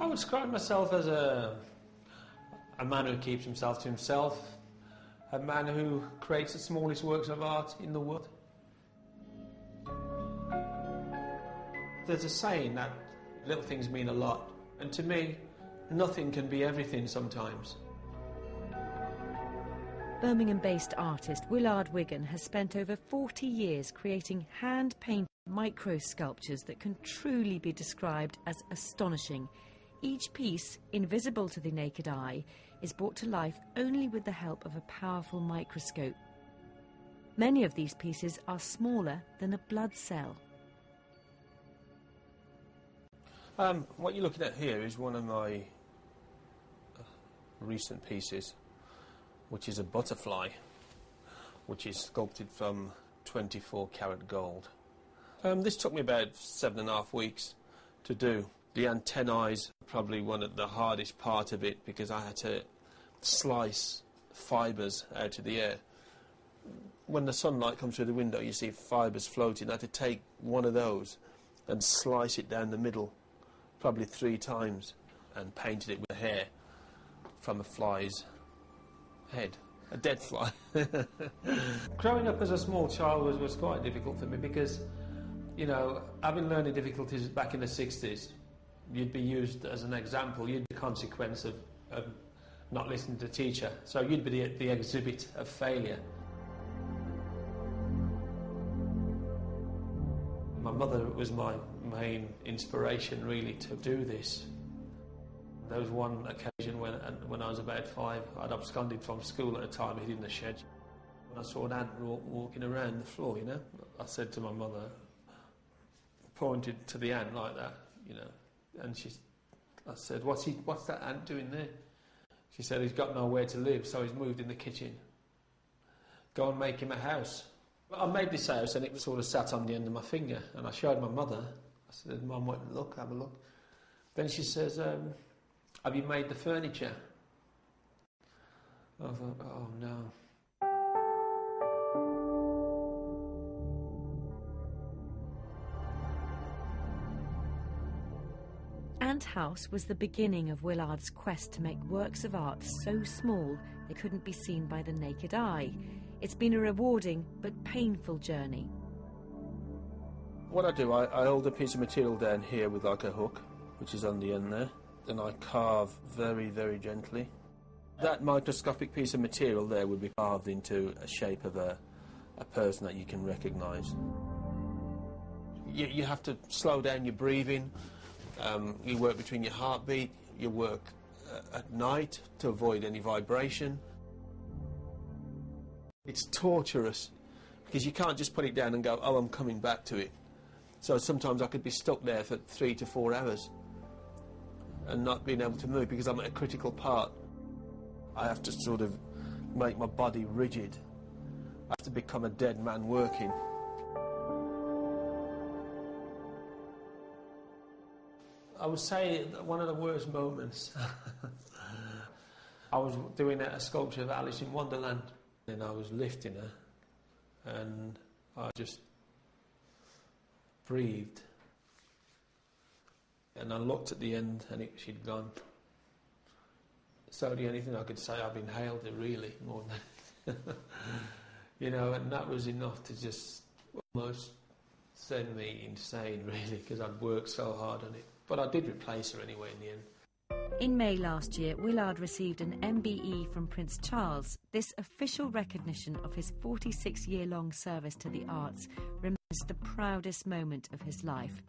would describe myself as a man who keeps himself to himself, a man who creates the smallest works of art in the world. There's a saying that little things mean a lot, and to me, nothing can be everything sometimes. Birmingham-based artist Willard Wigan has spent over 40 years creating hand-painted micro-sculptures that can truly be described as astonishing. Each piece, invisible to the naked eye, is brought to life only with the help of a powerful microscope. Many of these pieces are smaller than a blood cell. What you're looking at here is one of my recent pieces, which is a butterfly, which is sculpted from 24 karat gold. This took me about 7.5 weeks to do. The antennae is probably one of the hardest part of it, because I had to slice fibres out of the air. When the sunlight comes through the window, you see fibres floating. I had to take one of those and slice it down the middle, probably 3 times, and painted it with hair from a fly's head, a dead fly. Growing up as a small child was quite difficult for me, because, you know, having learning difficulties back in the 60s, you'd be used as an example. You'd be the consequence of not listening to the teacher, so you'd be the exhibit of failure. My mother was my main inspiration, really, to do this. There was one occasion when I was about 5, I'd absconded from school at a time, hid in the shed. When I saw an ant walking around the floor, you know, I said to my mother, pointed to the ant like that, you know, and I said, what's that ant doing there? She said, he's got nowhere to live, so he's moved in the kitchen. Go and make him a house. Well, I made this house, and it was sort of sat on the end of my finger, and I showed my mother. I said, Mum, have a look. Then she says, have you made the furniture? I thought, oh no. Ant House was the beginning of Willard's quest to make works of art so small they couldn't be seen by the naked eye. It's been a rewarding but painful journey. What I do, I hold a piece of material down here with like a hook, which is on the end there. Then I carve very, very gently. That microscopic piece of material there would be carved into a shape of a person that you can recognise. You have to slow down your breathing. You work between your heartbeat. You work at night to avoid any vibration. It's torturous, because you can't just put it down and go, oh, I'm coming back to it. So sometimes I could be stuck there for 3 to 4 hours and not being able to move, because I'm at a critical part. I have to sort of make my body rigid. I have to become a dead man working. I would say that one of the worst moments, I was doing a sculpture of Alice in Wonderland, and I was lifting her, and I just breathed. And I looked at the end, and she'd gone. So the only thing I could say, I've inhaled it really, more than you know, and that was enough to just almost send me insane, really, because I'd worked so hard on it. But I did replace her anyway in the end. In May last year, Willard received an MBE from Prince Charles. This official recognition of his 46-year-long service to the arts remains the proudest moment of his life.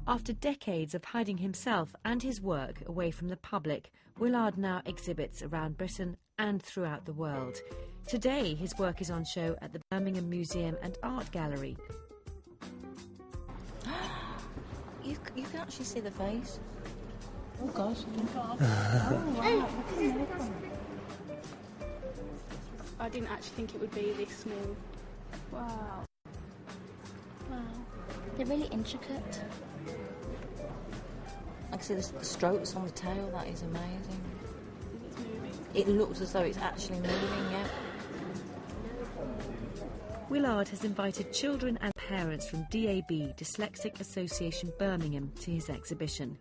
After decades of hiding himself and his work away from the public, Willard now exhibits around Britain and throughout the world. Today, his work is on show at the Birmingham Museum and Art Gallery. You can actually see the face. Oh gosh. Oh wow. I didn't actually think it would be this small. Wow. Wow. They're really intricate. I can see the strokes on the tail. That is amazing. It's moving. It looks as though it's actually moving, yeah. Willard has invited children and parents from DAB, Dyslexic Association Birmingham, to his exhibition.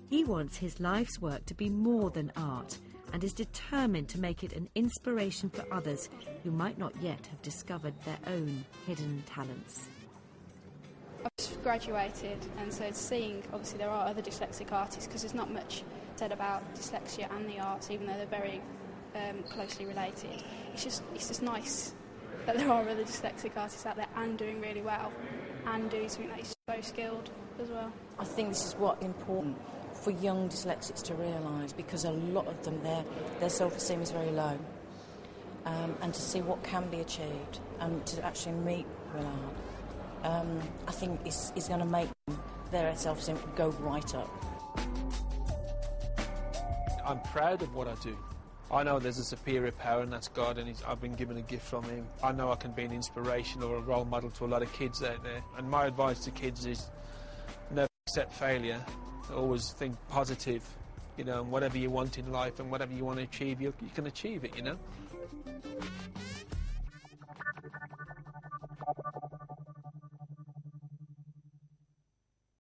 He wants his life's work to be more than art and is determined to make it an inspiration for others who might not yet have discovered their own hidden talents. I've just graduated, and so seeing, obviously there are other dyslexic artists, because there's not much said about dyslexia and the arts, even though they're very closely related. It's just nice that there are other dyslexic artists out there and doing really well and doing something that is so skilled as well. I think this is what's important for young dyslexics to realise, because a lot of them, their self-esteem is very low. And to see what can be achieved and to actually meet Willard, I think is going to make their self-esteem go right up. I'm proud of what I do. I know there's a superior power, and that's God, and I've been given a gift from him. I know I can be an inspiration or a role model to a lot of kids out there. And my advice to kids is never accept failure. Always think positive, you know, and whatever you want in life and whatever you want to achieve, you can achieve it, you know.